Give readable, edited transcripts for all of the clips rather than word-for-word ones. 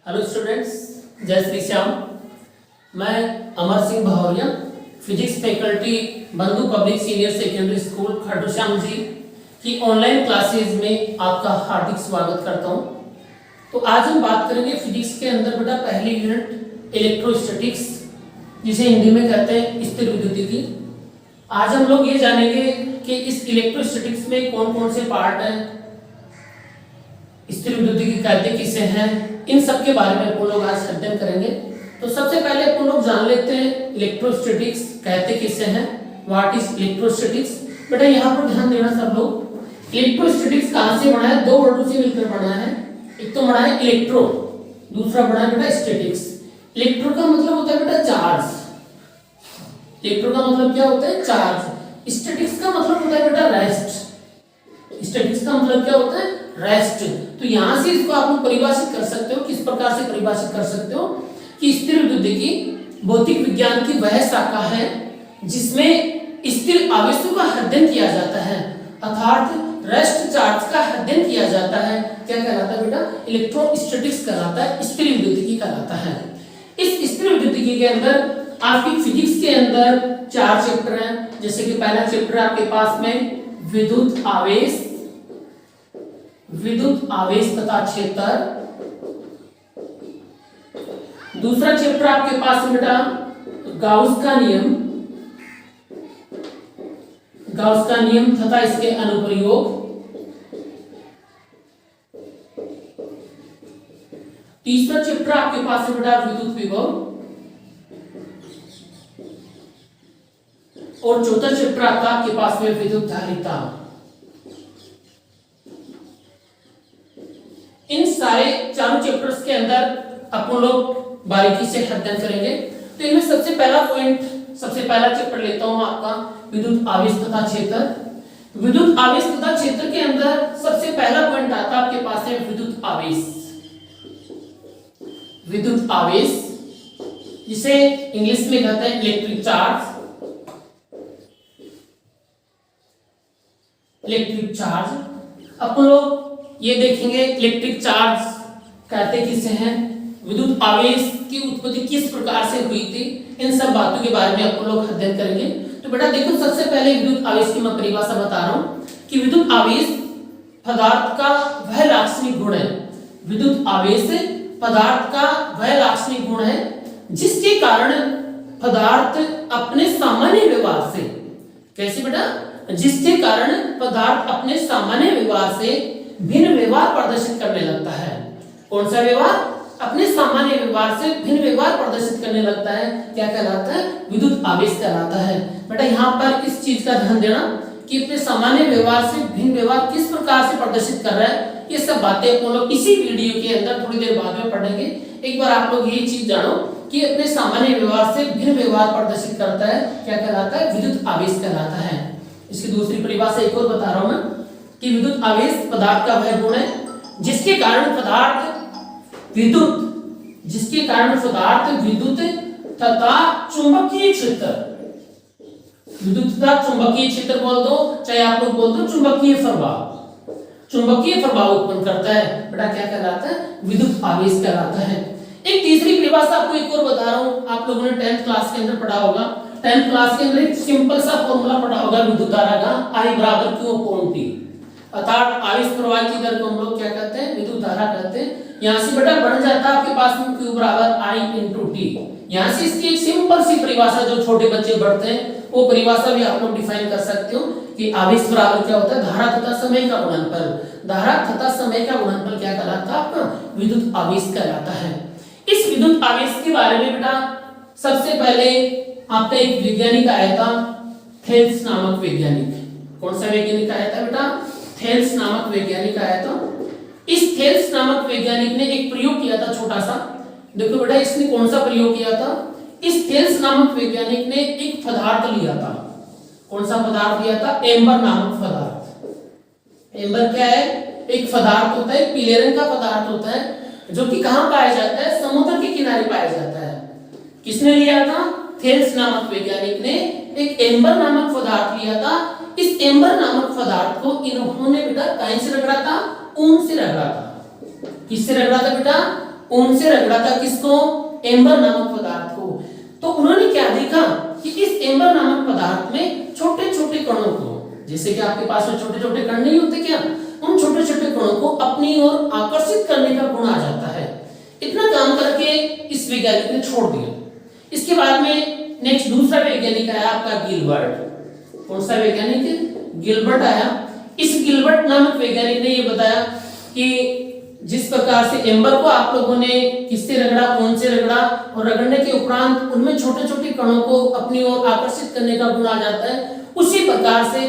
Hello students, जय श्री श्याम। मैं Amar Singh Bhauriya, physics faculty Bandhu public senior secondary school Khatu Shyam ji की ऑनलाइन क्लासेज में आपका हार्दिक स्वागत करता हूं। तो आज हम बात करेंगे फिजिक्स के अंदर बेटा पहली यूनिट इलेक्ट्रोस्टैटिक्स, जिसे हिंदी में कहते हैं स्थिर विद्युतिकी। आज हम लोग ये जानेंगे कि इस इलेक्ट्रोस्टैटिक्स में कौन कौन से पार्ट हैं, स्थिर विद्युतिकी कहते किसे हैं, इन सब के बारे में अपन लोग आज अध्ययन करेंगे। तो सबसे पहले अपन लोग जान लेते हैं इलेक्ट्रोस्टैटिक्स कहते किसे हैं, व्हाट इज इलेक्ट्रोस्टैटिक्स। बेटा यहाँ पर ध्यान देना सब लोग, इलेक्ट्रोस्टैटिक्स कहाँ से बना है, दो वर्डों से मिलकर बना है। एक तो बना है इलेक्ट्रो, दूसरा बना है बेटा स्टैटिक्स। इलेक्ट्रो का मतलब होता है बेटा चार्ज, इलेक्ट्रो का मतलब क्या होता है चार्ज। स्टैटिक्स का मतलब होता है बेटा रेस्ट, स्टैटिक्स का मतलब क्या होता है रेस्ट। तो यहां से इसको आप लोग परिभाषित कर सकते हो, किस प्रकार से परिभाषित कर सकते हो कि स्थिर विद्युतिकी भौतिक विज्ञान की वह शाखा है जिसमें स्थिर आवेशों का अध्ययन किया जाता है, अर्थात रेस्ट चार्ज का अध्ययन किया जाता है। क्या कहलाता है बेटा, इलेक्ट्रोस्टैटिक्स कहलाता है, स्थिर विद्युतिकी कहलाता है। इस स्थिर विद्युतिकी के अंदर आपकी फिजिक्स के अंदर 4 चैप्टर हैं। जैसे कि पहला चैप्टर आपके पास में विद्युत आवेश तथा क्षेत्र। दूसरा चैप्टर आपके पास बेटा गाउस का नियम तथा इसके अनुप्रयोग। तीसरा चैप्टर आपके पास है बेटा विद्युत विभव। और चौथा चैप्टर आपके पास में विद्युत धारिता। इन सारे चारों चैप्टर्स के अंदर अपन लोग बारीकी से अध्ययन करेंगे। तो इनमें सबसे पहला चैप्टर लेता हूं आपका विद्युत आवेश तथा क्षेत्र। विद्युत आवेश तथा क्षेत्र के अंदर सबसे पहला पॉइंट आता है आपके पास है विद्युत आवेश, जिसे इंग्लिश में कहते हैं इलेक्ट्रिक चार्ज। अपन लोग ये देखेंगे इलेक्ट्रिक चार्ज कहते किसे हैं, विद्युत आवेश की उत्पत्ति किस प्रकार से हुई थी, इन सब बातों के बारे में अपन लोग अध्ययन करेंगे। तो बेटा देखो, सबसे पहले विद्युत आवेश की मैं परिभाषा बता रहा हूं कि विद्युत आवेश पदार्थ का वह लाक्षणिक गुण है, विद्युत आवेश पदार्थ का वह लाक्षणिक गुण है जिसके कारण पदार्थ अपने सामान्य व्यवहार से, कैसे बेटा, जिसके कारण पदार्थ अपने सामान्य व्यवहार से भिन्न व्यवहार प्रदर्शित करने लगता है। कौन सा व्यवहार, अपने सामान्य व्यवहार से भिन्न व्यवहार प्रदर्शित करने लगता है, क्या कहलाता है, विद्युत आवेश कहलाता है। बेटा यहाँ पर इस चीज का ध्यान देना कि अपने सामान्य व्यवहार से भिन्न व्यवहार किस प्रकार से प्रदर्शित कर रहा है, ये सब बातें अपन लोग इसी वीडियो के अंदर थोड़ी देर बाद में पढ़ेंगे। एक बार आप लोग ये चीज जानो कि अपने सामान्य व्यवहार से भिन्न व्यवहार प्रदर्शित करता है, क्या कहलाता है, विद्युत आवेश कहलाता है। इसकी दूसरी परिभाषा एक और बता रहा हूं मैं कि विद्युत आवेश पदार्थ का वह गुण है जिसके कारण पदार्थ विद्युत तथा चुंबकीय क्षेत्र, विद्युत तथा चुंबकीय क्षेत्र बोल दो, चाहे आप लोग बोल दो चुंबकीय प्रभाव उत्पन्न करता है। बेटा क्या कहलाता है, विद्युत आवेश कहलाता है। एक तीसरी परिभाषा आपको एक और बता रहा हूं, आप लोगों ने 10th क्लास के अंदर पढ़ा होगा। 10th क्लास के अंदर एक सिंपल सा फॉर्मूला पढ़ा होगा विद्युत धारा का, I बराबर Q अपॉन T, अर्थात आवेश प्रवाह की दर को हम लोग क्या कहते हैं, विद्युत धारा कहते हैं। यहाँ से बेटा बन जाता है आपके पास में Q बराबर I into T। यहाँ से इसकी एक सिंपल सी परिभाषा जो छोटे बच्चे पढ़ते हैं वो परिभाषा भी आप लोग डिफाइन कर सकते हो कि आवेश बराबर क्या होता है, धारा तथा समय का गुणनफल। धारा तथा समय का गुणनफल क्या कहलाता है, आपका विद्युत आवेश कहलाता है। इस विद्युत आवेश के बारे में बेटा सबसे पहले आपका एक वैज्ञानिक आया था, थेल्स नामक वैज्ञानिक। कौन सा वैज्ञानिक आया था बेटा, थेल्स नामक वैज्ञानिक आया था। इस थेल्स नामक वैज्ञानिक ने एक प्रयोग किया था छोटा सा। देखो बेटा इसने कौन सा प्रयोग किया था, इस थेल्स नामक वैज्ञानिक ने एक पदार्थ लिया था। कौन सा पदार्थ लिया था, एम्बर नामक पदार्थ। एम्बर क्या है, एक पदार्थ होता है, पीले रंग का पदार्थ होता है जो कि कहां पाया जाता है, समुद्र के किनारे पाया जाता है। किसने लिया था, थेल्स नामक वैज्ञानिक ने एक एम्बर नामक पदार्थ लिया था। इस एम्बर नामक पदार्थ को इन्होंने बेटा कहीं से रगड़ा था, ऊन से रगड़ा था। किससे रगड़ा था बेटा, उनसे रगड़ा था किसको? एम्बर नामक पदार्थ को। तो उन्होंने क्या देखा कि इस एम्बर नामक पदार्थ में छोटे छोटे कणों को, जैसे कि आपके पास में छोटे छोटे कण नहीं होते क्या, उन छोटे छोटे कणों को अपनी ओर आकर्षित करने का गुण आ जाता है। इतना काम करके इस वैज्ञानिक ने छोड़ दिया। इसके बाद में नेक्स्ट दूसरा वैज्ञानिक आया आपका गिलबर्ट। कौन सा वैज्ञानिक? गिलबर्ट आया। इस गिलबर्ट नामक वैज्ञानिक ने ये बताया कि जिस प्रकार से एम्बर को आप लोगों ने किससे रगड़ा? ऊन से रगड़ा, और रगड़ने के उपरांत उनमें छोटे छोटे कणों को अपनी ओर आकर्षित करने का गुण आ जाता है, उसी प्रकार से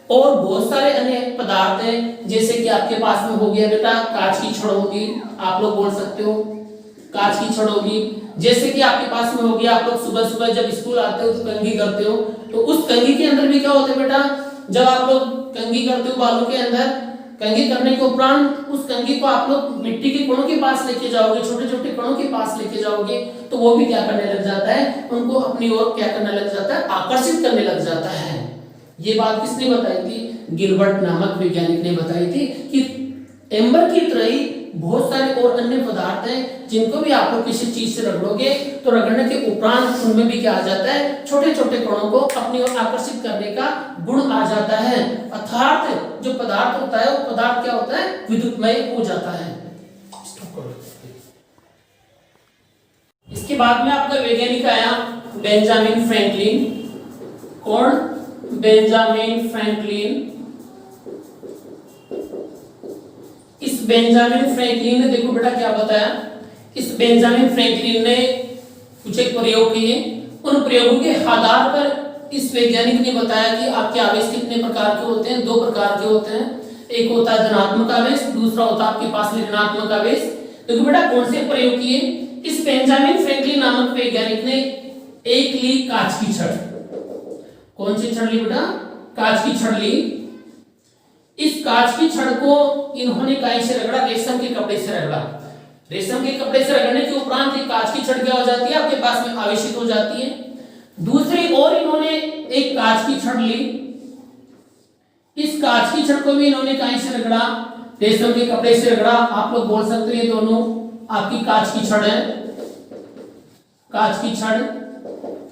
और बहुत सारे अन्य पदार्थ हैं, जैसे कि आपके पास में हो गया बेटा कांच की छड़ होगी, आप लोग बोल सकते हो कांच की छड़ होगी। जैसे कि आपके पास में हो गया, आप लोग सुबह सुबह जब स्कूल आते हो तो कंघी करते हो, तो उस कंघी के अंदर भी क्या होता है बेटा? जब आप लोग कंघी करते हो बालों के अंदर, कंघी करने के उपरांत उस कंघी को आप लोग मिट्टी के कणों के पास लेके जाओगे, छोटे छोटे कणों के पास लेके जाओगे, तो वो भी क्या करने लग जाता है? उनको अपनी ओर क्या करने लग जाता है? आकर्षित करने लग जाता है। ये बात किसने बताई थी? गिलबर्ट नामक वैज्ञानिक ने बताई थी कि एम्बर की तरह ही बहुत सारे और अन्य पदार्थ हैं जिनको भी आप लोग किसी चीज से रगड़ोगे तो रगड़ने के उपरांत उनमें भी क्या आ जाता है? छोटे छोटे कणों को अपनी ओर आकर्षित करने का गुण आ जाता है। अर्थात जो पदार्थ होता है वो पदार्थ क्या होता है? विद्युतमय हो जाता है। इसके बाद में आपका वैज्ञानिक आया बेंजामिन फ्रैंकलिन। कौन? Benjamin Franklin. इस बेंजामिन फ्रैंकलिन ने देखो बेटा क्या बताया, इस बेंजामिन फ्रैंकलिन ने कुछ एक प्रयोग किए, उन प्रयोगों के आधार पर इस वैज्ञानिक ने बताया कि आपके आवेश कितने प्रकार के होते हैं? 2 प्रकार के होते हैं। एक होता है धनात्मक आवेश, दूसरा होता है आपके पास में ऋणात्मक आवेश। देखो बेटा कौन से प्रयोग किए? इस बेंजामिन फ्रैंकलिन नामक वैज्ञानिक ने एक ली कांच की छड़। कौन सी छड़ ली बेटा? कांच की छड़ ली। इस कांच की छड़ को इन्होंने काहे से रगड़ा? रेशम के कपड़े से रगड़ा। रेशम के कपड़े से रगड़ने के उपरांत ये कांच की छड़ क्या हो जाती है? आपके पास में आवेशित हो जाती है। दूसरी ओर इन्होंने एक कांच की छड़ ली। इस कांच की छड़ को भी इन्होंने काहे से रगड़ा? रेशम के कपड़े से रगड़ा। आप लोग बोल सकते हो ये दोनों आपकी कांच की छड़ है, कांच की छड़।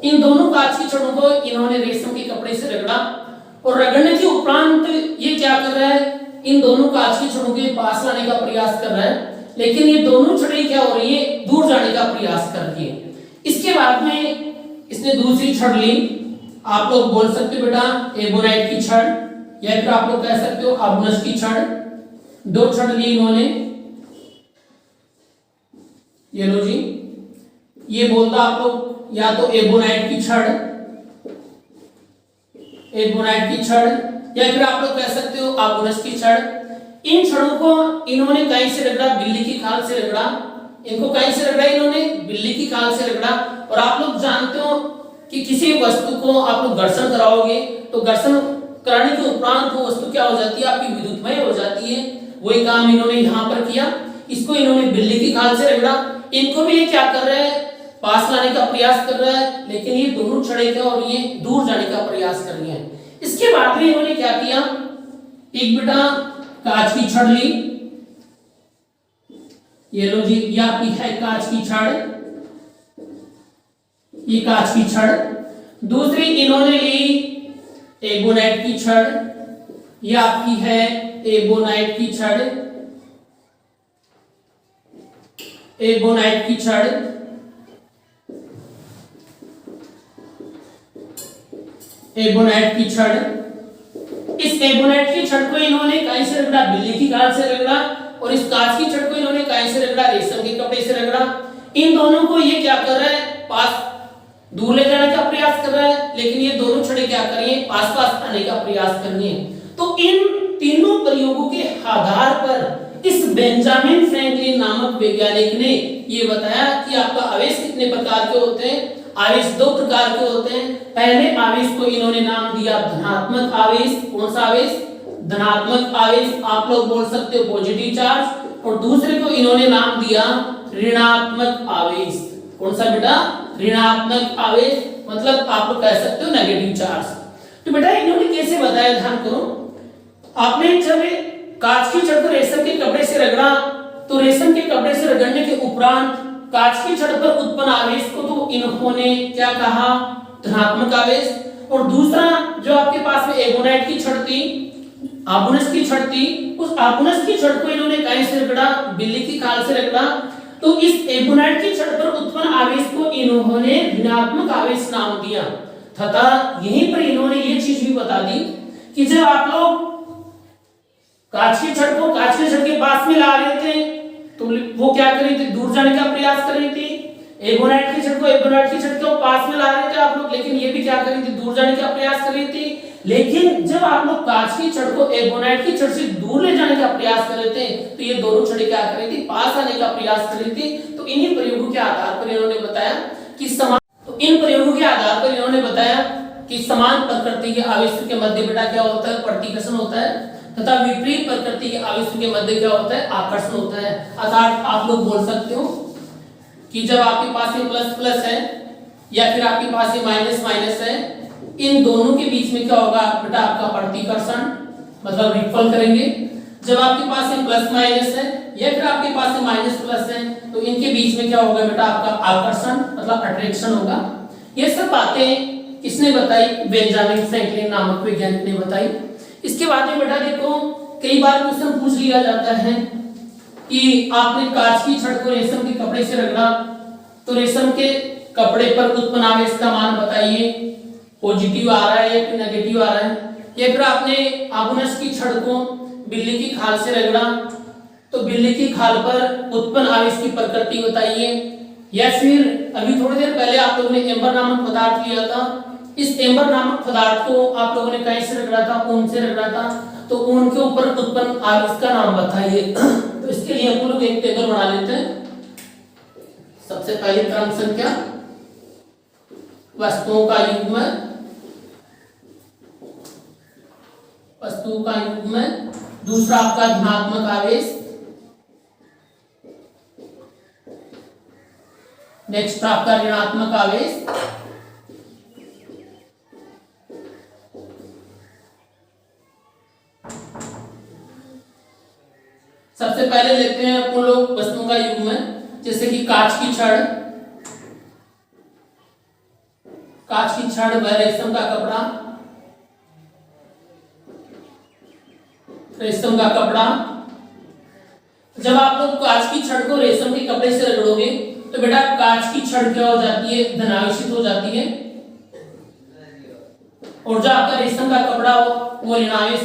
इन दोनों कांच की छड़ों को इन्होंने रेशम के कपड़े से रगड़ा, और रगड़ने के उपरांत ये क्या कर रहा है? इन दोनों कांच की छड़ों के पास लाने का प्रयास कर रहा है, लेकिन ये दोनों छड़ें क्या हो रही है? दूर जाने का प्रयास कर रही है। इसके बाद में इसने दूसरी छड़ ली। आप लोग बोल सकते हो बेटा एबोनाइट की छड़, या फिर आप लोग कह सकते हो अबुनस की छड़। 2 छड़ ली इन्होंने। ये लो जी, ये बोलता आप लोग या तो एबोनाइट की छड़, एबोनाइट की छड़, या फिर आप लोग कह सकते हो अबुनस की छड़। इन छड़ों को इन्होंने कहीं से रगड़ा? बिल्ली की खाल से रगड़ा। इनको कहीं से रगड़ा? इन्होंने बिल्ली की खाल से रगड़ा। और आप लोग जानते हो कि किसी वस्तु को आप लोग घर्षण कराओगे तो घर्षण कराने के उपरांत वो वस्तु क्या हो जाती है? आपकी विद्युतमय हो जाती है। वही काम इन्होंने यहाँ पर किया। इसको इन्होंने बिल्ली की खाल से रगड़ा। इनको भी ये क्या कर रहे हैं? पास लाने का प्रयास कर रहा है, लेकिन ये दोनों छड़ें क्या हो रही है? दूर जाने का प्रयास कर रही है। इसके बाद में इन्होंने क्या किया? एक बेटा कांच की छड़ ली। ये लो जी, ये आपकी है कांच की छड़, ये कांच की छड़। दूसरी इन्होंने ली एबोनाइट की छड़, ये आपकी है एबोनाइट की छड़, एबोनाइट की छड़। एबोनाइट की छड़। इस एबोनाइट की छड़ को इन्होंने कहीं से रगड़ा? बिल्ली की खाल से रगड़ा। और इस कांच की छड़ को इन्होंने कहीं से रगड़ा? रेशम के कपड़े से रगड़ा। इन दोनों को ये क्या कर रहा है? पास दूर ले जाने का प्रयास कर रहा है, लेकिन ये दोनों छड़ें क्या कर रही है? पास पास आने का प्रयास कर रही है। तो इन तीनों प्रयोगों के आधार पर इस बेंजामिन फ्रैंकलिन नामक वैज्ञानिक ने ये बताया कि आपका आवेश कितने प्रकार के होते हैं? आवेश 2 प्रकार के होते हैं। पहले आवेश को इन्होंने नाम दिया धनात्मक आवेश। कौन सा आवेश? धनात्मक आवेश। आप लोग बोल सकते हो पॉजिटिव चार्ज। और दूसरे को इन्होंने नाम दिया ऋणात्मक आवेश। कौन सा बेटा? ऋणात्मक आवेश, मतलब आप लोग कह सकते हो नेगेटिव चार्ज। तो बेटा इन्होंने कैसे बताया? ध्यान करो। आपने जब कांच की छड़ को रेशम के कपड़े से रगड़ा तो रेशम के कपड़े से रगड़ने के उपरांत कांच की छड़ पर उत्पन्न आवेश को तो इन्होंने क्या कहा, धनात्मक आवेश। और दूसरा जो आपके पास में एगोनाइट की छड़ थी, आबुनस की छड़ थी, उस आबुनस की छड़ को इन्होंने कहीं से रगड़ा, बिल्ली की खाल से रगड़ा। तो इस एगोनाइट की छड़ पर उत्पन्न आवेश को इन्होंने ऋणात्मक आवेश नाम दिया तथा यहीं पर इन्होंने ये चीज भी बता दी कि जब आप लोग कांच की छड़ को कांच की छड़ के पास में ला रहे थे तो वो क्या कर रही थी, दूर जाने का प्रयास कर रही थी। एगोनाइट की छड़ को एगोनाइट की छड़ के पास में ला रहे थे आप लोग, लेकिन ये भी क्या कर रही थी, दूर जाने का प्रयास कर रही थी। लेकिन जब आप लोग कांच की छड़ को एगोनाइट की छड़ से दूर ले जाने का प्रयास कर रहे थे तो ये दोनों छड़ें क्या कर रही थी, पास आने का प्रयास कर रही थी। तो इन्हीं प्रयोगों के आधार पर इन्होंने बताया कि समान, तो इन प्रयोगों के आधार पर इन्होंने बताया कि समान प्रकृति के आवेशों के मध्य बेटा क्या होता है, प्रतिकर्षण होता है तथा विपरीत प्रकृति के आवेशों के मध्य क्या होता है, आकर्षण होता है। अर्थात आप लोग बोल सकते हो कि जब आपके पास में प्लस प्लस है या फिर आपके पास में माइनस माइनस है, इन दोनों के बीच में क्या होगा बेटा, आपका प्रतिकर्षण मतलब रिपल करेंगे। जब आपके पास में प्लस माइनस है या फिर आपके पास में माइनस प्लस है तो इनके बीच में क्या होगा बेटा, आपका आकर्षण मतलब अट्रैक्शन होगा। ये सब बातें किसने बताई, बेंजामिन फ्रैंकलिन नामक वैज्ञानिक ने बताई। इसके बाद में बेटा देखो, कई बार क्वेश्चन पूछ लिया जाता है कि आपने कांच की छड़ को रेशम के कपड़े से रगड़ा तो रेशम के कपड़े पर उत्पन्न आवेश का मान बताइए, पॉजिटिव आ रहा है या फिर नेगेटिव आ रहा है। या फिर आपने आबुनस की छड़ को बिल्ली की खाल से रगड़ा तो बिल्ली की खाल पर उत्पन्न आवेश की प्रकृति बताइए। या फिर अभी थोड़ी देर पहले आप लोगों ने एम्बर नामक पदार्थ लिया था, इस एम्बर नामक पदार्थ को आप लोगों ने कहीं से रगड़ा था, ऊन से रगड़ा था, तो ऊन के ऊपर उत्पन्न आवेश का नाम बताइए। तो इसके लिए हम लोग एक टेबल बना लेते हैं। सबसे पहले क्रम संख्या वस्तुओं का युग्म, वस्तु का युग्म, दूसरा आपका धनात्मक आवेश, नेक्स्ट आपका ऋणात्मक आवेश, सबसे पहले लेते हैं अपन लोग वस्तुओं का युग्म, जैसे कि कांच की छड़, कांच की छड़ व रेशम का कपड़ा, रेशम का कपड़ा। जब आप लोग कांच की छड़ को रेशम के कपड़े से रगड़ोगे तो बेटा कांच की छड़ क्या हो जाती है, धनावेशित हो जाती है, और जो आपका रेशम का कपड़ा हो वो ऋणावेश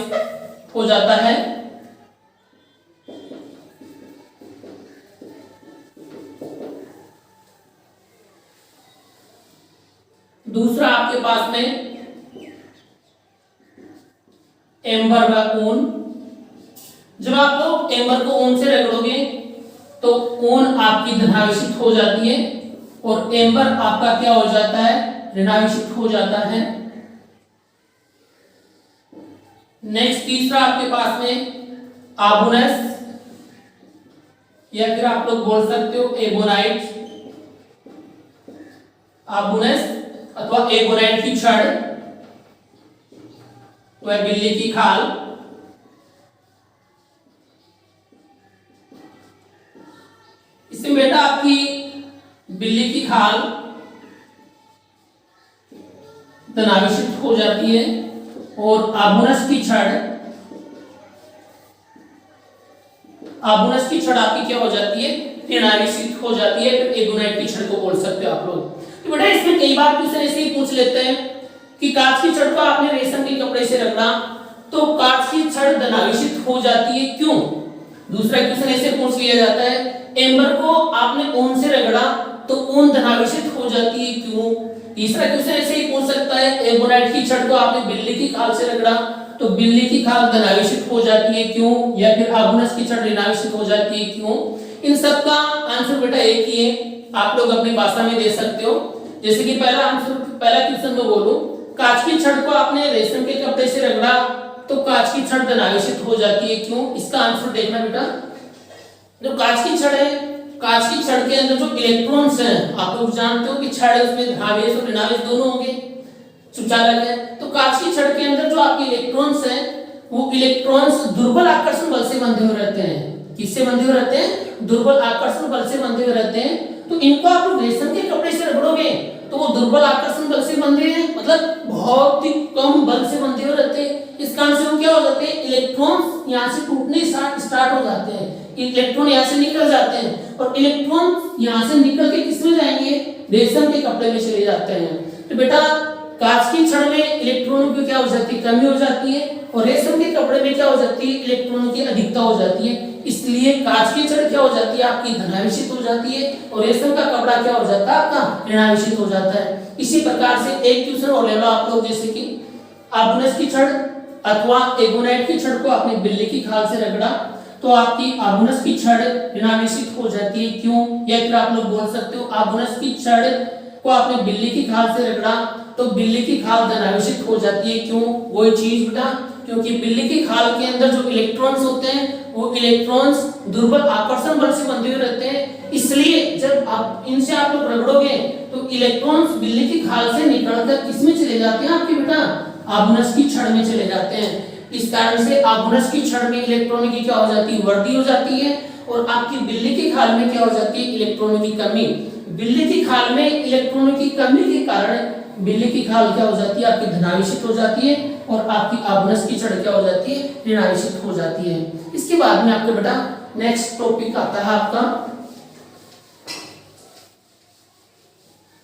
हो जाता है। दूसरा आपके पास में एम्बर व ऊन, जब आप लोग एम्बर को ऊन से रगड़ोगे तो ऊन आपकी धनावेशित हो जाती है और एम्बर आपका क्या हो जाता है, ऋणावेशित हो जाता है। नेक्स्ट तीसरा आपके पास में आबुनस या फिर आप लोग बोल सकते हो एगोनाइट, आबुनस अथवा एगोनाइट की छड़ वह बिल्ली की खाल, इसमें बेटा आपकी बिल्ली की खाल धनावेशित हो जाती है और आबुनस की छड़, आबुनस की छड़ आपकी क्या हो जाती है, ऋणावेशित हो जाती है। फिर एगोनाइट की छड़ को बोल सकते हो आप लोग। तो बेटा इसमें कई बार क्वेश्चन ऐसे ही पूछ लेते हैं कि कांच की छड़ को आपने रेशम के कपड़े से रगड़ा तो कांच की छड़ धनावेशित हो जाती है, क्यों? दूसरा क्वेश्चन ऐसे पूछ लिया जाता है एम्बर को आपने ऊन से रगड़ा तो ऊन धनावेशित हो जाती है, क्यों? तीसरा क्वेश्चन ऐसे ही पूछ सकता है एगोनाइट की छड़ को आपने बिल्ली की खाल से रगड़ा तो बिल्ली की खाल धनावेशित हो जाती है, क्यों? या फिर आबुनस की छड़ ऋणावेशित हो जाती है, क्यों? इन सब का आंसर बेटा एक ही है, आप लोग अपनी भाषा में दे सकते हो। जैसे कि पहला आंसर, पहला क्वेश्चन में बोलूं कांच की छड़ को आपने रेशम के कपड़े से रगड़ा तो कांच की छड़ धनावेशित हो जाती है, क्यों? इसका आंसर देखना बेटा, जो कांच की छड़ है, कांच की छड़ के अंदर जो इलेक्ट्रॉन्स हैं, आप लोग जानते हो कि छड़ है उसमें धनावेश और ऋणावेश दोनों होंगे, सुचालक है। तो कांच की छड़ के अंदर जो आपके इलेक्ट्रॉन्स हैं वो इलेक्ट्रॉन्स दुर्बल आकर्षण बल से बंधे हुए रहते हैं। किससे बंधे हुए रहते हैं? दुर्बल आकर्षण बल से बंधे हुए रहते हैं, तो इनको आप लोग रेशम के कपड़े से रगड़ोगे तो वो दुर्बल आकर्षण बल से बंधे हैं, मतलब बहुत ही कम बल से बंधे हुए रहते हैं। इस कारण से वो क्या हो जाते हैं, इलेक्ट्रॉन्स यहाँ से टूटने स्टार्ट हो जाते हैं, इलेक्ट्रॉन यहाँ से निकल जाते हैं और इलेक्ट्रॉन यहाँ से निकल के किसमें जाएंगे, रेशम के कपड़े में चले जाते हैं। तो बेटा कांच की छड़ में इलेक्ट्रॉनों की क्या हो जाती है, कमी हो जाती है, और रेशम के कपड़े में क्या हो जाती है, इलेक्ट्रॉनों की अधिकता हो जाती है। इसलिए कांच की छड़ क्या हो जाती है, आपकी धनावेशित हो जाती है, और रेशम का कपड़ा क्या हो जाता है, आपका ऋणावेशित हो जाता है। इसी प्रकार से एक क्वेश्चन और ले लो आप लोग, जैसे कि आर्गोनस की छड़ अथवा एगोनाइट की छड़ को आपने बिल्ली की खाल से रगड़ा तो आपकी आर्गोनस की छड़ ऋणावेशित हो जाती है, क्यों, या फिर आप लोग बोल सकते हो आर्गोनस की छड़ को आपने बिल्ली की खाल से रगड़ा तो बिल्ली की खाल धनावेशित हो जाती है, क्यों, वही चीज बेटा, क्योंकि बिल्ली की खाल के अंदर जो इलेक्ट्रॉन्स होते हैं वो इलेक्ट्रॉन्स दुर्बल आकर्षण बल से बंधे हुए रहते हैं, इसलिए जब आप इनसे आप लोग रगड़ोगे तो इलेक्ट्रॉन्स बिल्ली की खाल से निकलकर किसमें चले जाते हैं, आपके बेटा आर्गोनस की छड़ में चले जाते हैं। इस कारण से आर्गोनस की छड़ में इलेक्ट्रॉनों की क्या हो जाती है, वृद्धि हो जाती है, और आपकी बिल्ली की खाल में क्या हो जाती है, इलेक्ट्रॉनों की कमी। बिल्ली की खाल में इलेक्ट्रॉनों की कमी के कारण बिल्ली की खाल क्या हो जाती है, आपकी धनावेशित हो जाती है, और आपकी आर्गोनस की छड़ क्या हो जाती है, ऋणावेशित हो जाती है। इसके बाद में आपके बेटा नेक्स्ट टॉपिक आता है आपका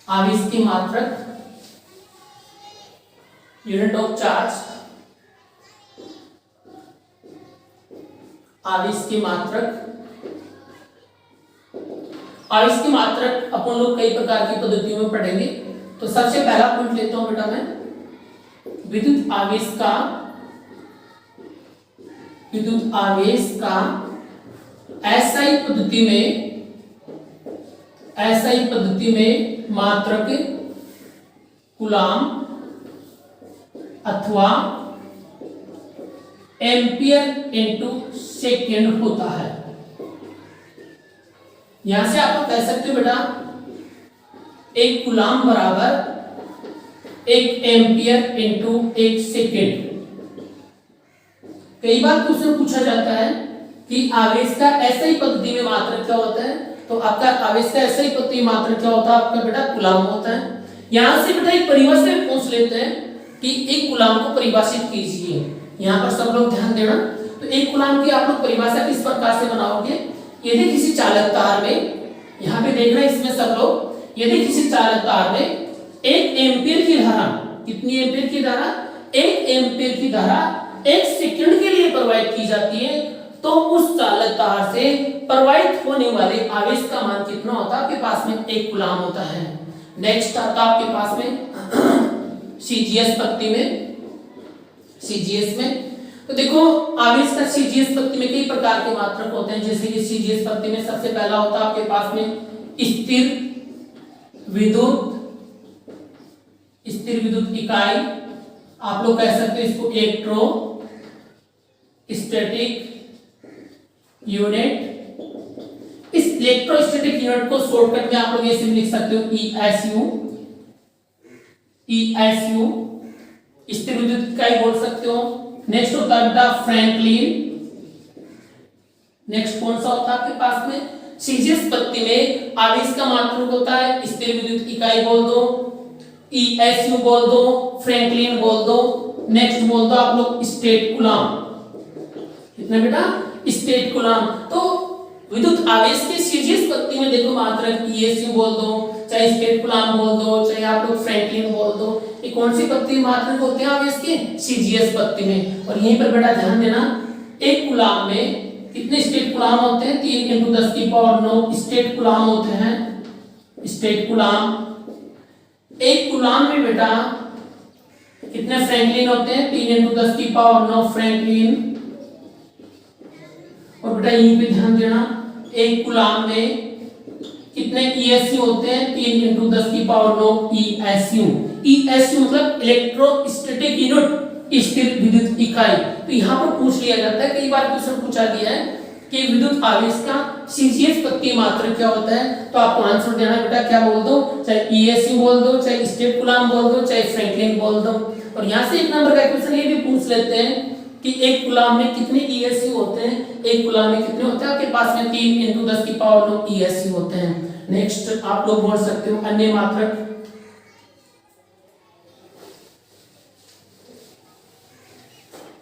आवेश की मात्रक, यूनिट ऑफ चार्ज। आवेश की मात्रक, आवेश की मात्रक अपन लोग कई प्रकार की पद्धतियों में पढ़ेंगे। तो सबसे पहला पॉइंट लेता हूं बेटा मैं, विद्युत आवेश का, विद्युत आवेश का एसआई पद्धति में, एसआई पद्धति में मात्रक कूलाम अथवा एम्पियर इनटू सेकेंड होता है। यहां से आप लोग कह सकते हो बेटा एक कूलाम बराबर एक एम्पियर इनटू एक सेकेंड। कई बार क्वेश्चन पूछा जाता है कि आवेश का एसआई पद्धति में मात्रक क्या होता है, तो आपका आवेश का एसआई पद्धति में मात्रक क्या होता है, आपका बेटा कूलाम होता है। यहां से बेटा एक परिभाषा पूछ लेते हैं कि एक कूलाम को परिभाषित कीजिए। यहाँ पर सब लोग ध्यान देना। तो एक कूलाम की आप लोग परिभाषा किस प्रकार से बनाओगे, यदि किसी चालक तार में, यहाँ पे देखना इसमें सब लोग, यदि किसी चालक तार में एक एम्पीयर की धारा, कितनी एम्पीयर की धारा, एक एम्पीयर की धारा एक सेकंड के लिए प्रवाहित की जाती है, तो उस चालक तार से प्रवाहित होने वाले आवेश का मान कितना होता है, आपके पास में एक कूलाम होता है। नेक्स्ट आता आपके पास में सीजीएस पद्धति में, सीजीएस में तो देखो आवेश का सीजीएस पद्धति में कई प्रकार के मात्रक होते हैं। जैसे कि सीजीएस पद्धति में सबसे पहला होता है आपके पास में स्थिर विद्युत, स्थिर विद्युत इकाई, आप लोग कह सकते हो इसको इलेक्ट्रो स्टैटिक यूनिट। इस इलेक्ट्रोस्टैटिक यूनिट को शॉर्टकट में आप लोग ऐसे लिख सकते हो ईएसयू, ईएसयू स्थिर विद्युत इकाई बोल सकते हो। नेक्स्ट होता है बेटा फ्रैंकलिन। नेक्स्ट कौन सा होता है आपके पास में, सीजीएस पद्धति में आवेश का मात्रक होता है स्थिर विद्युत इकाई बोल दो, ईएसयू बोल दो, फ्रैंकलिन बोल दो। नेक्स्ट बोल दो आप लोग स्टेट कूलाम, कितना बेटा, स्टेट कूलाम। तो विद्युत आवेश के सीजीएस पद्धति में देखो मात्रक ईएसयू बोल दो, चाहे स्टेट कूलाम बोल दो, चाहे आप लोग फ्रैंकलिन बोल दो, ये कौन सी पद्धति मात्रक होते हैं आवेश के, सीजीएस पद्धति में। और यहीं पर बेटा ध्यान देना, एक कूलाम में कितने स्टेट कूलाम होते हैं, 3 × 10⁹ स्टेट कूलाम होते हैं। स्टेट कूलाम, एक कूलाम में बेटा कितने फ्रैंकलिन होते हैं, 3 × 10⁹ फ्रैंकलिन। और बेटा यहीं पे ध्यान देना, एक कूलाम में कितने ईएसयू होते हैं, 3 × 10⁹ ईएसयू। ईएसयू मतलब इलेक्ट्रोस्टैटिक यूनिट, स्थिर विद्युत इकाई। तो यहाँ पर पूछ लिया जाता है, कई बार क्वेश्चन पूछा गया है कि विद्युत आवेश का सीजीएस पद्धति मात्रक क्या होता है, तो आपको आंसर देना बेटा क्या बोल दो, चाहे ईएसयू बोल दो, चाहे स्टेट कूलाम बोल दो, चाहे फ्रैंकलिन बोल दो। और यहाँ से एक नंबर का क्वेश्चन ये भी पूछ लेते हैं कि एक कूलाम में कितने ईएसयू होते हैं, एक कूलम में कितने होते हैं आपके पास में 3 × 10⁻⁹ ESU होते हैं। नेक्स्ट आप लोग बोल सकते हो अन्य मात्रक।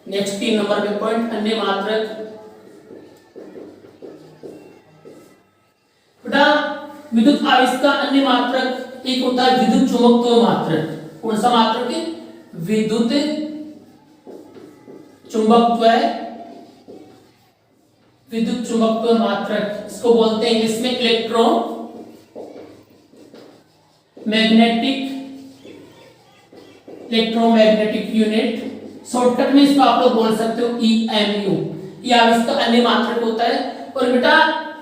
नेक्स्ट 3 नंबर पे पॉइंट अन्य मात्रक। बेटा विद्युत आवेश का अन्य मात्रक एक होता है विद्युत चुंबकत्व मात्रक। कौन सा मात्रक है? विद्युत चुंबकत्व, विद्युत चुंबकत्व मात्रक। इसको बोलते हैं इंग्लिश में इलेक्ट्रो इलेक्ट्रोमैग्नेटिक यूनिट। शॉर्टकट में इसको आप लोग बोल सकते हो EMU। ये आवेश का अन्य मात्रक होता है। और बेटा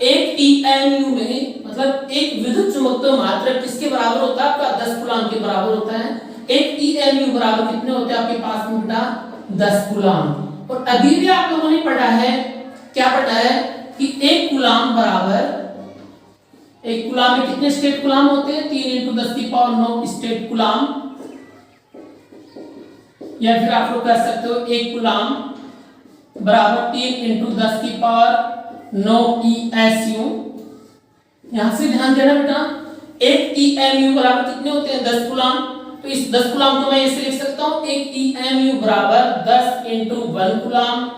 एक EMU में मतलब एक विद्युत चुंबकत्व मात्रक किसके बराबर होता है? आपका 10 कूलम के बराबर होता है। एक EMU बराबर कितने होते हैं आपके पास में बेटा? 10 कूलम। और अभी भी आप लोगों ने पढ़ा है, क्या पढ़ा है कि एक कूलम बराबर, एक कूलम में कितने स्टेट कूलम होते हैं? 3 × 10⁹ स्टेट कूलम। या फिर आप लोग कह सकते हो एक कूलम बराबर 3 × 10⁹ ESU। यहां से ध्यान देना बेटा, एक EMU बराबर कितने होते हैं? 10 कूलम। तो इस 10 कूलम को मैं ऐसे लिख सकता हूं, एक EMU बराबर 10 × 1 कूलम।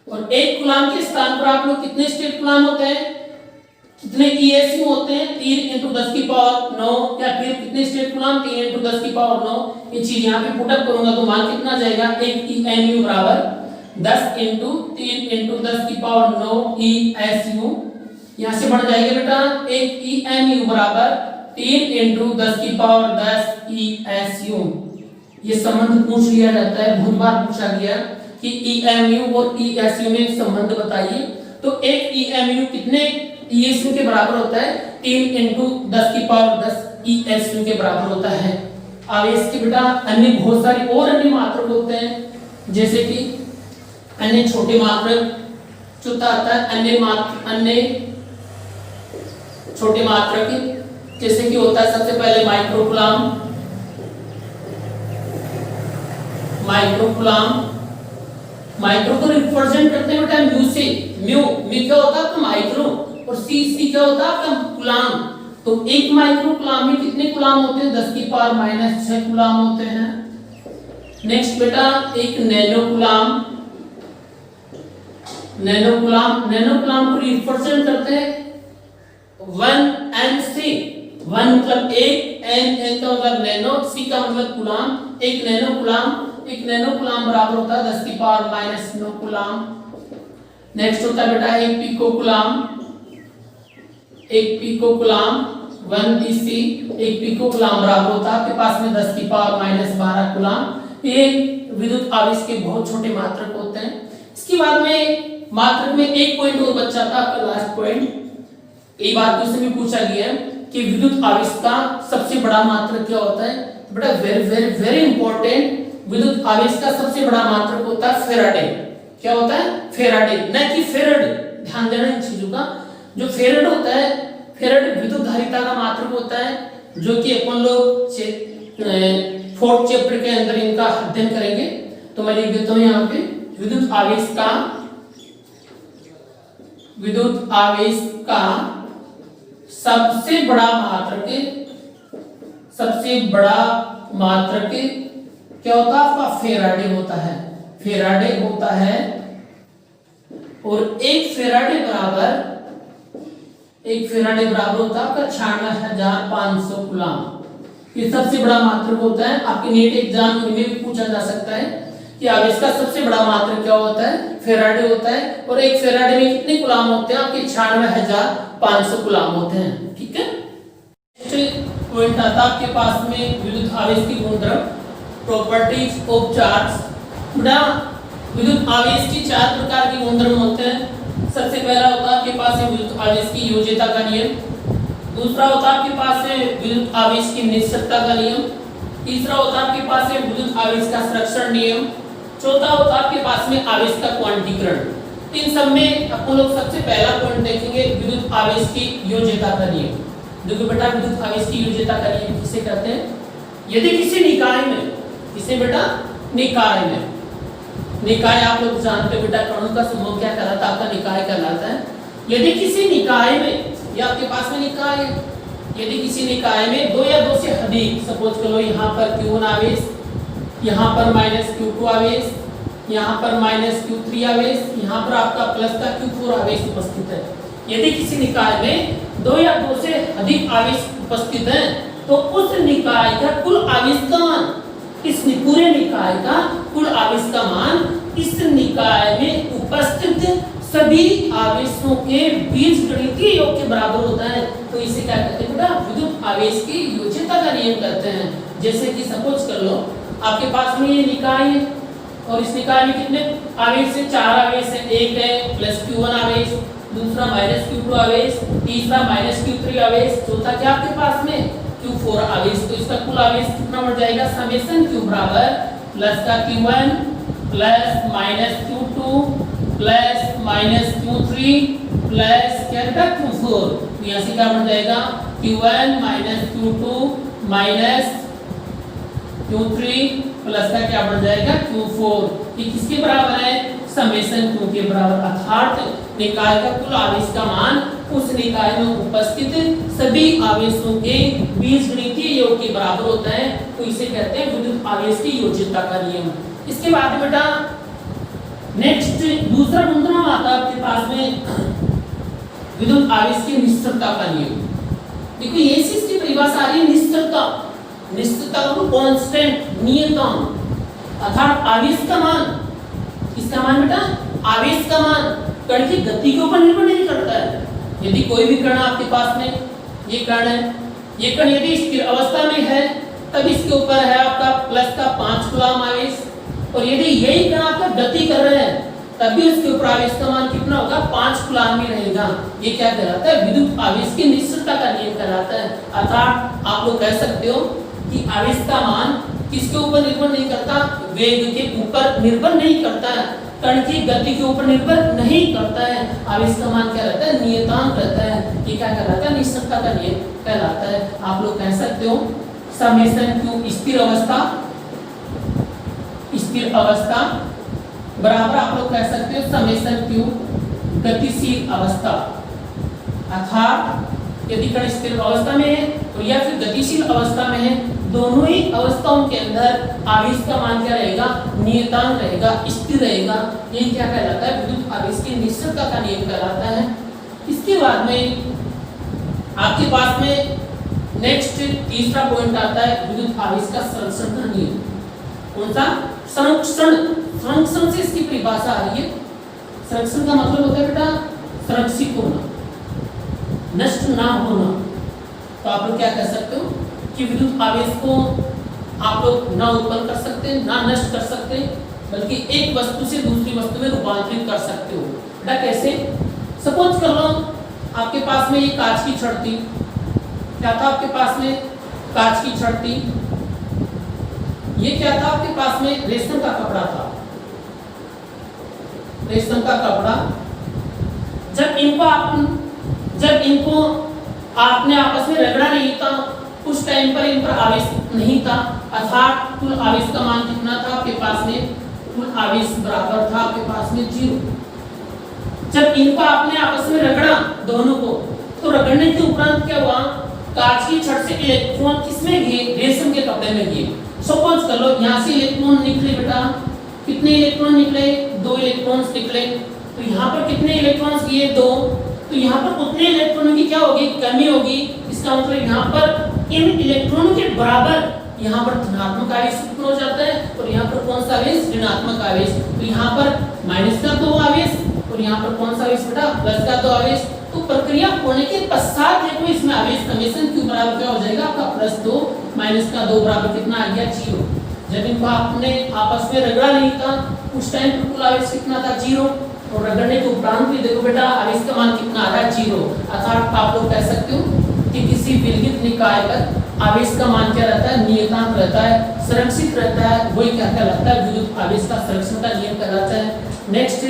और एक कूलम के स्थान पर आप लोग कितने स्टेट कूलम होते हैं? कितने ESU होते हैं? 3 × 10⁹ या फिर कितने स्टेट कूलम? 3 × 10⁻⁹। ये चीज यहाँ पे पुट अप करूंगा तो मान कितना जाएगा? एक EMU बराबर 10 × 3 × 10⁻⁹ ESU। यहाँ से बढ़ जाएगा बेटा, एक EMU बराबर 3 × 10⁻10 ESU। ये संबंध पूछ लिया जाता है, बहुत बार पूछा गया कि EMU और ESU में संबंध बताइए। तो एक EMU कितने ESU के बराबर होता है? 3 × 10⁻10 ESU के बराबर होता है। आवेश के बेटा अन्य बहुत सारे और अन्य मात्रक होते हैं, जैसे कि अन्य छोटे मात्रक। चौथा आता है अन्य छोटे मात्रक, जैसे कि होता है सबसे पहले माइक्रो कूलम। माइक्रो को रिप्रेजेंट करते हैं बेटा म्यू से। म्यू क्या होता है आपका? माइक्रो। और सी क्या होता है आपका? कूलम। तो एक माइक्रो कूलम में कितने कूलम होते हैं? 10⁻⁻6 कूलम होते हैं। नेक्स्ट बेटा एक नैनो कूलम को रिप्रेजेंट करते हैं 1N से। 1 मतलब एक, N का मतलब नैनो, C का मतलब कूलम। एक नैनो कूलम बराबर होता है 10⁻⁹ कूलम। नेक्स्ट होता है बेटा एक पिको कूलम 1 pc। एक पिको कूलम बराबर होता है आपके पास में 10⁻⁻12 कूलम। ये विद्युत आवेश के बहुत छोटे मात्रक होते हैं। इसके बाद में मात्रक में एक पॉइंट और बचा था आपका लास्ट पॉइंट। ये बात क्वेश्चन में पूछा गया है कि विद्युत आवेश का सबसे बड़ा मात्रक क्या होता है? बेटा वेरी इंपॉर्टेंट, विद्युत आवेश का सबसे बड़ा मात्रक होता है फेराडे। क्या होता है? फेराडे, न कि फेरड। ध्यान देना इन चीजों का। जो फेरड होता है, फेरड विद्युत धारिता का मात्रक होता है, जो कि अपन लोग 4th चैप्टर के अंदर इनका अध्ययन करेंगे। तो मैं लिख देता हूं यहाँ पे विद्युत आवेश का सबसे बड़ा मात्रक क्या होता है आपका? फेराडे होता है। और एक फेराडे बराबर होता है आपका 96,500 कूलम। ये सबसे बड़ा मात्रक होता है। आपके नीट एग्जाम में भी पूछा जा सकता है कि आवेश का सबसे बड़ा मात्रक क्या होता है? फेराडे होता है। और एक फेराडे में कितने कूलम होते हैं? आपके 96,500 कूलम होते हैं। ठीक है। पॉइंट आता है आपके पास में विद्युत आवेश की गुणधर्म, प्रॉपर्टीज ऑफ चार्ज। बेटा विद्युत आवेश की 4 प्रकार के गुणधर्म होते हैं। सबसे पहला होता है आपके पास है विद्युत आवेश की योज्यता का नियम। दूसरा होता है आपके पास है विद्युत आवेश की निश्चितता का नियम। तीसरा होता है आपके पास है विद्युत आवेश का संरक्षण नियम। चौथा होता है आपके पास में आवेश का क्वांटीकरण। इन सब में अपन लोग सबसे पहला पॉइंट देखेंगे विद्युत आवेश की योज्यता का नियम। देखो बेटा विद्युत आवेश की योज्यता का नियम किसे कहते हैं? यदि किसी निकाय में, किसे बेटा? निकाय आप लोग जानते हो बेटा कणों का समूह क्या कहलाता है? का निकाय कहलाता है। यदि किसी निकाय में, या आपके पास में निकाय है, यदि किसी निकाय में दो या दो से अधिक, सपोज करो यहाँ पर Q1 आवेश, यहाँ पर -Q2 आवेश, यहाँ पर -Q3 आवेश, यहाँ पर आपका प्लस का Q4 आवेश उपस्थित है। यदि किसी निकाय में दो या दो से अधिक आवेश उपस्थित हैं तो उस निकाय का कुल आवेश का मान, इस पूरे निकाय का कुल आवेश का मान इस निकाय में उपस्थित सभी आवेशों के बीजगणितीय योग के बराबर होता है। तो इसे क्या कहते हैं बेटा? विद्युत आवेश की योज्यता का नियम कहते हैं। जैसे कि सपोज कर लो आपके पास में ये निकाय है और इस निकाय में कितने आवेश है? 4 आवेश है। एक है प्लस Q1 आवेश, दूसरा -Q2 आवेश, तीसरा -Q3 आवेश, चौथा क्या आपके पास में Q4 आवेश। तो इसका कुल आवेश कितना बढ़ जाएगा? समेशन Q बराबर प्लस का Q1 plus -Q2 plus -Q3 plus क्या बेटा Q4। तो यहाँ से क्या बढ़ जाएगा? Q1 -Q2 -Q3 प्लस का क्या बढ़ जाएगा? Q4। ये किसके बराबर है? समेशन Q के बराबर। अर्थात निकाय का कुल आवेश का मान उस निकाय में उपस्थित सभी आवेशों के बीजगणितीय योग के बराबर होता है। तो इसे कहते हैं विद्युत आवेश की योज्यता का नियम। इसके बाद बेटा नेक्स्ट दूसरा गुणधर्म आता है आपके पास में विद्युत आवेश की निश्चलता का नियम। देखो ये इसकी परिभाषा आ रही है निश्चलता। निश्चलता को कांस्टेंट, नियतांक, अर्थात आवेश का मान। किसका मान बेटा? आवेश का मान कण की गति के ऊपर निर्भर नहीं करता है। यदि कोई भी कण आपके पास में, ये कण है, ये कण यदि स्थिर अवस्था में है तब इसके ऊपर है आपका प्लस का 5 कूलम आवेश, और यदि यही कण आपका गति कर रहे हैं तब भी उसके ऊपर आवेश का मान कितना होगा? 5 कूलम ही रहेगा। ये क्या कहलाता है? विद्युत आवेश की निश्चलता का नियम कहलाता है। अर्थात आप लोग कह सकते हो कि आवेश का मान किसके ऊपर निर्भर नहीं करता? वेग के ऊपर निर्भर नहीं करता है, कण की गति के ऊपर निर्भर नहीं करता है। आवेश का मान क्या रहता है? नियतांक रहता है। ये क्या कहलाता है? निश्चलता का नियम कहलाता है। आप लोग कह सकते हो समेशन Q स्थिर अवस्था, स्थिर अवस्था बराबर आप लोग कह सकते हो समेशन Q गतिशील अवस्था। अर्थात यदि कण स्थिर अवस्था में है तो या फिर गतिशील अवस्था में है, दोनों ही अवस्थाओं के अंदर आवेश का मान क्या रहेगा? नियतांक रहेगा, स्थिर रहेगा। ये क्या कहलाता है? विद्युत आवेश की निश्चलता का नियम कहलाता है। इसके बाद में आपके पास में नेक्स्ट तीसरा पॉइंट आता है विद्युत आवेश का संरक्षण का नियम। कौन सा? संरक्षण। संरक्षण से इसकी परिभाषा आ रही है। संरक्षण का मतलब होता है बेटा संरक्षित होना, नष्ट ना होना। तो आप लोग क्या कह सकते हो कि विद्युत आवेश को आप लोग ना उत्पन्न कर सकते, ना नष्ट कर सकते, बल्कि एक वस्तु से दूसरी वस्तु में रूपांतरित कर सकते हो। बेटा कैसे? सपोज कर लो आपके पास में ये कांच की छड़ थी। क्या था आपके पास में? कांच की छड़ थी। ये क्या था आपके पास में? रेशम का कपड़ा था। रेशम का कपड़ा। जब इनको आपने आपस में रगड़ा नहीं था उस टाइम पर इन पर आवेश नहीं था, अर्थात कुल आवेश का मान कितना था आपके पास में? कुल आवेश बराबर था आपके पास में 0। जब इनको आपने आपस में रगड़ा दोनों को, तो रगड़ने के उपरांत क्या हुआ? कांच की छड़ से इलेक्ट्रॉन किसमें गए? रेशम के कपड़े में गए। सपोज कर लो यहाँ से इलेक्ट्रॉन निकले बेटा। कितने इलेक्ट्रॉन निकले? 2 इलेक्ट्रॉन्स निकले। तो यहाँ पर कितने इलेक्ट्रॉन्स गए? 2। तो यहाँ पर उतने इलेक्ट्रॉनों की क्या होगी? कमी होगी। इसका मतलब यहाँ पर इन इलेक्ट्रॉनों के बराबर यहाँ पर धनात्मक आवेश उत्पन्न हो जाता है, और यहाँ पर कौन सा आवेश? ऋणात्मक आवेश। तो यहाँ पर माइनस का 2 आवेश और यहाँ पर कौन सा आवेश बेटा? प्लस का 2 आवेश। तो प्रक्रिया होने के पश्चात देखो इसमें आवेश समेशन Q बराबर क्या हो जाएगा आपका? +2 माइनस का 2 बराबर कितना आ गया? 0। जब इनको आपने आपस में रगड़ा नहीं था उस टाइम पर कुल आवेश कितना था? 0। और रगड़ने के उपरांत भी देखो बेटा आवेश का मान कितना आ रहा है? 0। अर्थात आप लोग कह सकते हो कि किसी विलगित निकाय पर आवेश का मान क्या रहता है? नियतांक रहता है, संरक्षित रहता है। वही क्या कहलाता है? विद्युत आवेश का संरक्षण का नियम कहलाता है। नेक्स्ट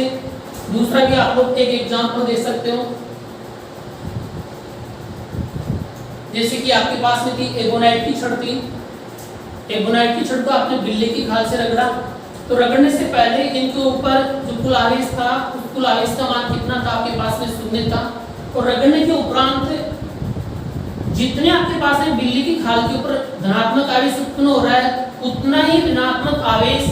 दूसरा भी आप लोग एक एग्जांपल दे सकते हो। जैसे कि आपके पास में थी एबोनाइट की छड़ थी। एबोनाइट की छड़ को आपने बिल्ली की खाल से रगड़ा, तो रगड़ने से पहले इनके ऊपर जो कुल आवेश था कुल आवेश का मान कितना था आपके पास में 0 था। और रगड़ने के उपरांत जितने आपके पास है बिल्ली की खाल के ऊपर धनात्मक आवेश उत्पन्न हो रहा है, उतना ही ऋणात्मक आवेश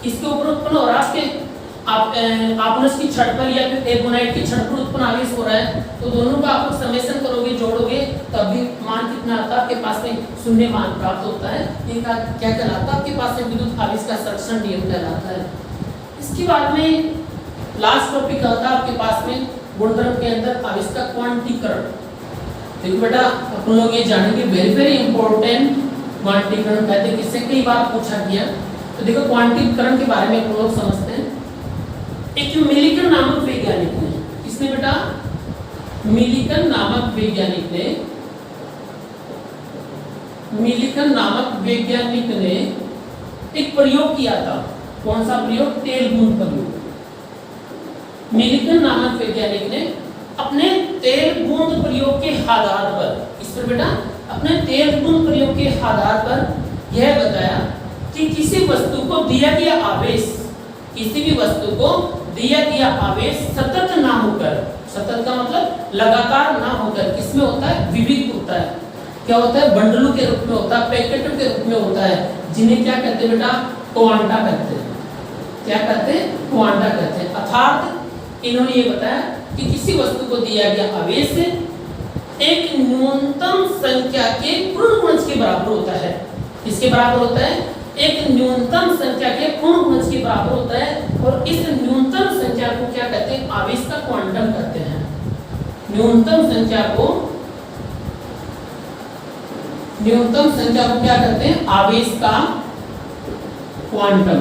किसके ऊपर उत्पन्न हो रहा है, आपने उसकी छड़ पर या फिर एल्बोनाइट की छड़ पर उत्पन्न आवेश हो रहा है। तो दोनों का आप समेशन करोगे, जोड़ोगे, तब भी मान कितना आता है आपके पास में 0 मान प्राप्त होता है। ये क्या कहलाता है आपके पास में विद्युत आवेश का संरक्षण नियम कहलाता है। इसके बाद में लास्ट टॉपिक आता है आपके पास में गुणधर्म के अंदर आवेश का क्वांटीकरण। देखो बेटा अपन लोग ये जानेंगे, वेरी इंपॉर्टेंट क्वांटीकरण कहते हैं, किससे कई बार पूछा गया। तो देखो क्वांटीकरण के बारे में अपन लोग समझते हैं। एक मिलिकन नामक वैज्ञानिक ने, किसने बेटा, मिलिकन नामक वैज्ञानिक ने एक प्रयोग किया था। कौन सा प्रयोग? तेल बूंद प्रयोग। मिलिकन नामक वैज्ञानिक ने अपने तेल बूंद प्रयोग के आधार पर, इस पर बेटा अपने तेल बूंद प्रयोग के आधार पर यह बताया कि किसी वस्तु को दिया गया आवेश, किसी भी वस्तु को दिया गया आवेश सतत ना होकर, सतत का मतलब लगातार ना होकर, किसमें होता है, विविध होता है। क्या होता है? बंडलों के रूप में होता है, पैकेटों के रूप में होता है, जिन्हें क्या कहते हैं बेटा, क्वांटा कहते हैं। क्या कहते हैं? क्वांटा कहते हैं। अर्थात इन्होंने ये बताया कि किसी वस्तु को दिया गया आवेश एक न्यूनतम संख्या के पूर्ण गुणज के बराबर होता है। किसके बराबर होता है? एक न्यूनतम संख्या के पूर्ण गुणज के बराबर होता है। और इस न्यूनतम संख्या को क्या कहते हैं? आवेश का क्वांटम कहते हैं। न्यूनतम संख्या को क्या कहते हैं? आवेश का क्वांटम।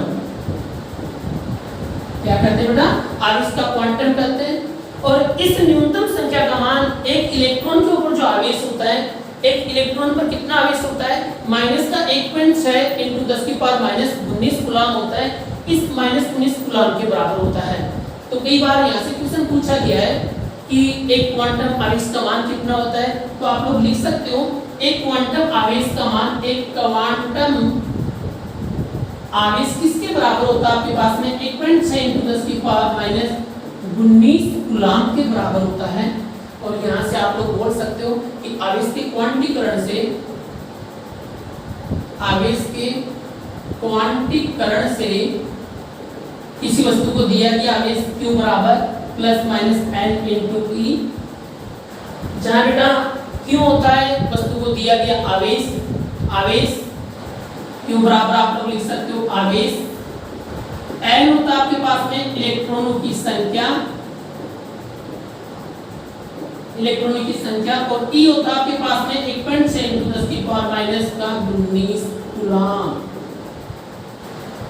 क्या कहते हैं बेटा? आवेश का क्वांटम कहते हैं। और इस न्यूनतम संख्या का मान एक इलेक्ट्रॉन के ऊपर जो आवेश होता है, एक इलेक्ट्रॉन पर कितना आवेश होता है? माइनस का 1.6 × 10⁻⁻19 कूलम होता है। इस -19 कूलम के बराबर होता है। तो कई बार यहाँ से क्वेश्चन पूछा गया है कि एक क्वांटम आवेश का मान कितना होता है, तो आप लोग लिख सकते हो एक क्वांटम आवेश का मान, एक क्वांटम आवेश किसके बराबर होता है आपके पास में? 1.6 × 10⁻⁻19 कूलम के बराबर होता है। और यहाँ से आप लोग बोल सकते हो कि आवेश के क्वांटीकरण से किसी वस्तु को दिया गया आवेश Q बराबर ±N × E, जहाँ बेटा Q होता है वस्तु को दिया गया आवेश Q बराबर आप लोग लिख सकते हो आवेश, N होता है आपके पास में इलेक्ट्रॉनों की संख्या, और E होता है आपके पास में 1.6 × 10⁻⁻19 कूलम।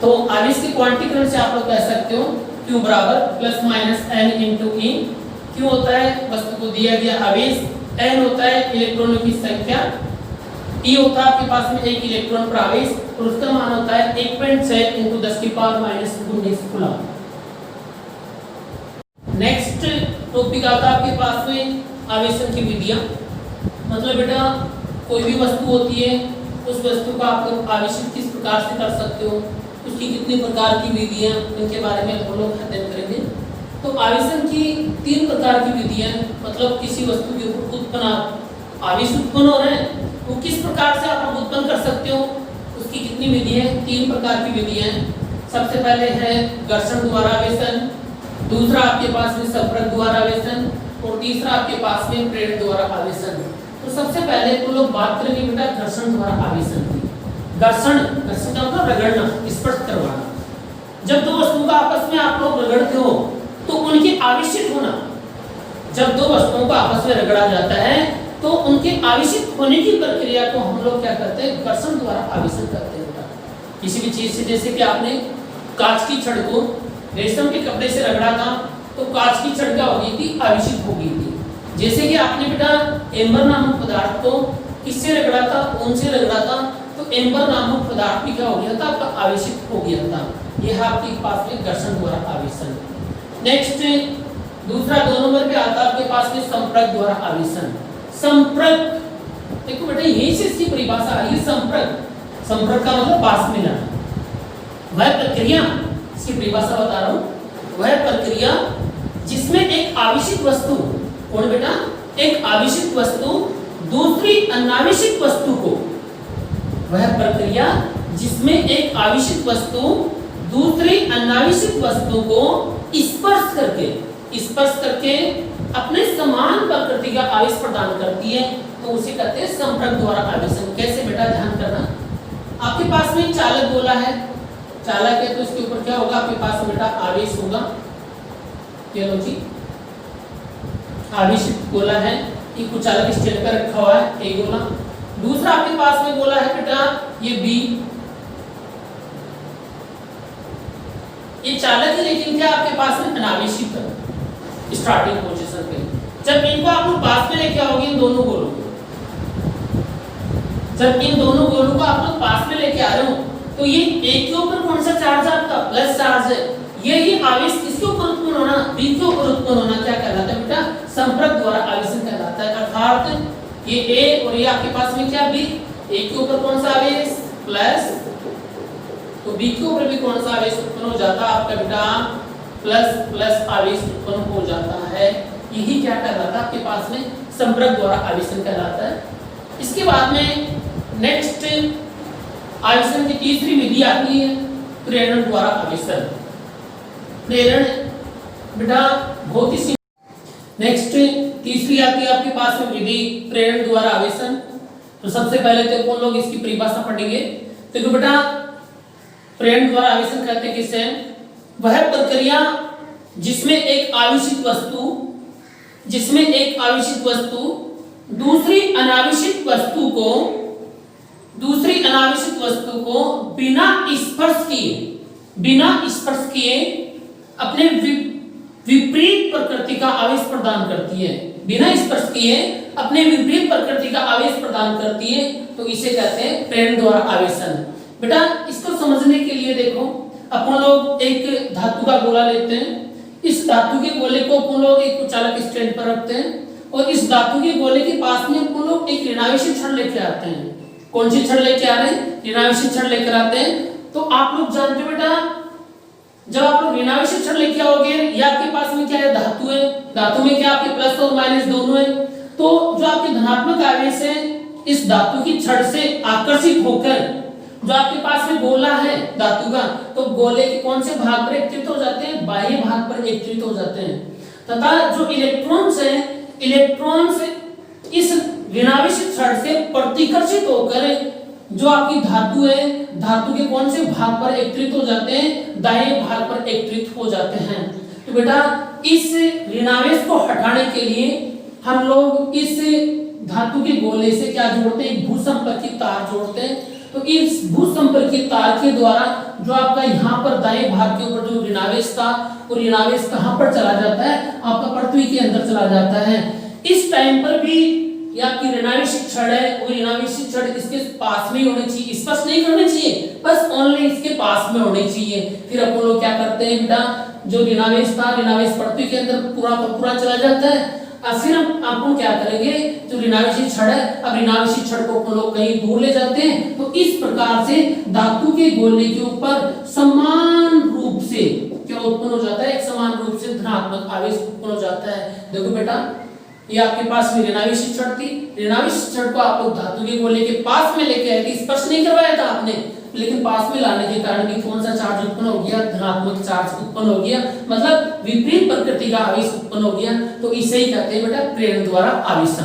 तो आवेश के क्वांटीकरण से आप लोग कह सकते हो Q बराबर ±N × E। Q होता है वस्तु को दिया गया आवेश, N होता है इलेक्ट्रॉनों की संख्या, E होता है आपके पास में एक इलेक्ट्रॉन पर आवेश, और उसका मान होता है 1.6 × 10⁻⁻19 कूलम। नेक्स्ट टॉपिक आता है आपके पास में आवेशन की विधियां। मतलब बेटा कोई भी वस्तु होती है, उस वस्तु को आप लोग आवेशित किस प्रकार से कर सकते हो, उसकी कितने प्रकार की विधियां, इनके बारे में हम लोग अध्ययन करेंगे। तो आवेशन की 3 प्रकार की विधियां, मतलब किसी वस्तु के ऊपर उत्पन्न आवेश उत्पन्न हो रहे हैं, वो किस प्रकार से आप उत्पन्न कर सकते हो, उसकी कितनी विधि है? 3 प्रकार की विधियां। सबसे पहले है घर्षण द्वारा आवेशन, दूसरा आपके पास में संपर्क द्वारा आवेशन, और तीसरा आपके पास में प्रेरण द्वारा आवेशन। तो सबसे पहले तो लोग बात करेंगे बेटा घर्षण द्वारा आवेशन की। घर्षण का मतलब रगड़ना, स्पर्श करवाना। जब दो वस्तुओं का आपस में आप लोग रगड़ते हो तो उनके आवेशित होना, जब दो वस्तुओं को आपस में रगड़ा जाता है तो उनके आवेशित होने की प्रक्रिया को हम लोग क्या करते हैं? घर्षण द्वारा आवेशन करते हैं बेटा। किसी भी चीज से, जैसे कि आपने कांच की छड़ को रेशम के कपड़े से रगड़ा था तो कांच की छड़ क्या हो गई थी? आवेशित हो गई थी। जैसे कि आपने बेटा एम्बर नामक पदार्थ को किससे रगड़ा था? ऊन से रगड़ा था, तो एम्बर नामक पदार्थ भी क्या हो गया था? आपका आवेशित हो गया था। यह आपके पास में घर्षण द्वारा आवेशन। नेक्स्ट दूसरा 2 नंबर पे आता है आपके पास में संपर्क द्वारा आवेशन। संपर्क, देखो बेटा यही से इसकी परिभाषा आ रही है संपर्क का मतलब पास में लाना। वह प्रक्रिया, इसकी परिभाषा बता रहा हूँ, वह प्रक्रिया जिसमें एक आवेशित वस्तु, कौन बेटा, एक आवेशित वस्तु दूसरी अनावेशित वस्तु को, वह प्रक्रिया जिसमें एक आवेशित वस्तु दूसरी अनावेशित वस्तु को स्पर्श करके अपने समान प्रकृति का आवेश प्रदान करती है, तो उसे कहते हैं संपर्क द्वारा आवेशन। कैसे बेटा, ध्यान करना, आपके पास में चालक गोला है, चालक है तो इसके ऊपर क्या होगा, आपके पास में बेटा आवेश होगा, चलो जी, आवेशित गोला है, एक कुछ चालक स्टेट पर रखा हुआ है एक गोला। दूसरा आपके पास में गोला है बेटा ये बी, ये चालक है लेकिन क्या आपके पास में अनावेशित है स्टार्टिंग पोजीशन पे। जब इनको आप लोग पास में लेके आओगे इन दोनों गोलों को, जब इन दोनों गोलों को आप लोग पास में लेके आ रहे हो तो ये एक के ऊपर कौन सा चार्ज आपका, प्लस चार्ज है, यही आवेश किसके ऊपर उत्पन्न होना, बी के ऊपर उत्पन्न होना क्या कहलाता है बेटा, संपर्क द्वारा आवेशन कहलाता है। अर्थात ये ए और ये आपके पास में क्या बी, ए के ऊपर कौन सा आवेश प्लस, तो बी के ऊपर भी कौन सा आवेश उत्पन्न हो जाता है आपका बेटा प्लस प्लस आवेश उत्पन्न हो जाता है। यही क्या कहलाता है आपके पास में संपर्क द्वारा आवेशन कहलाता है। इसके बाद में नेक्स्ट आवेशन की तीसरी विधि आती है प्रेरण द्वारा आवेशन। प्रेरण बेटा बहुत ही नेक्स्ट तीसरी आती है आपके पास में विधि प्रेरण द्वारा आवेशन। तो सबसे पहले तो कौन लोग इसकी परिभाषा पढ़ेंगे, तो बेटा प्रेरण द्वारा आवेशन कहते हैं किसे, वह प्रक्रिया जिसमें एक आवेशित वस्तु दूसरी अनावेशित वस्तु को बिना स्पर्श किए अपने विपरीत प्रकृति का आवेश प्रदान करती है, बिना स्पर्श किए अपने विपरीत प्रकृति का आवेश प्रदान करती है, तो इसे कहते हैं प्रेरण द्वारा आवेशन। बेटा इसको समझने के लिए देखो, अपन लोग एक धातु का गोला लेते हैं, इस धातु के गोले को अपन लोग एक चालक स्टैंड पर रखते हैं और इस धातु के गोले के पास में अपन लोग एक ऋणावेशित छड़ लेके आते हैं। कौन सी छड़ लेके आ रहे हैं, ऋणावेशित छड़ लेकर आते हैं। तो आप लोग जानते हो बेटा जब आप लोग ऋणावेशित छड़ लेके आओगे, या आपके पास में क्या है धातु है, धातु में क्या आपके प्लस और माइनस दोनों है, तो जो आपके धनात्मक आवेश है इस धातु की छड़ से आकर्षित होकर जो आपके पास में गोला है धातु का, तो गोले के कौन से भाग पर एकत्रित हो जाते हैं, बाह्य भाग पर एकत्रित हो जाते हैं, तथा जो इलेक्ट्रॉन्स हैं, इलेक्ट्रॉन्स इस ऋणावेशित छड़ से प्रतिकर्षित होकर जो आपकी धातु है, धातु के कौन से भाग पर एकत्रित हो जाते हैं, दाहिने भाग पर एकत्रित हो जाते हैं। तो बेटा इस ऋणावेश को हटाने के लिए हम लोग इस धातु के गोले से क्या जोड़ते हैं, एक भूसंपर्कित तार जोड़ते हैं। तो इस भूसंपर्कित तार के द्वारा जो आपका यहाँ पर दाएं भाग के ऊपर जो ऋणावेश था, वो ऋणावेश कहाँ पर चला जाता है, आपका पृथ्वी के अंदर चला जाता है। इस टाइम पर भी या आपकी ऋणावेशित छड़ है, वो ऋणावेशित छड़ इसके पास में होनी चाहिए, स्पर्श नहीं करनी चाहिए, बस ओनली इसके पास में होनी चाहिए। फिर अपन लोग क्या करते हैं बेटा, जो ऋणावेश था, ऋणावेश पृथ्वी के अंदर पूरा चला जाता है। अब फिर हम आपको क्या करेंगे, जो ऋणावेशित छड़ है, अब ऋणावेशित छड़ को अपन लोग कहीं दूर ले जाते हैं। तो इस प्रकार से धातु के गोले के ऊपर समान रूप से क्या उत्पन्न हो जाता है, एक समान रूप से धनात्मक आवेश उत्पन्न हो जाता है। देखो बेटा ये आपके पास में ऋणावेशित छड़ थी, ऋणावेशित छड़ को आप लोग धातु के गोले के पास में लेके आए थे, स्पर्श नहीं करवाया था आपने, लेकिन पास में लाने के कारण भी कौन सा चार्ज उत्पन्न हो गया, धनात्मक चार्ज उत्पन्न हो गया, मतलब विपरीत प्रकृति का आवेश उत्पन्न हो गया। तो इसे ही कहते हैं बेटा प्रेरण द्वारा आवेशन।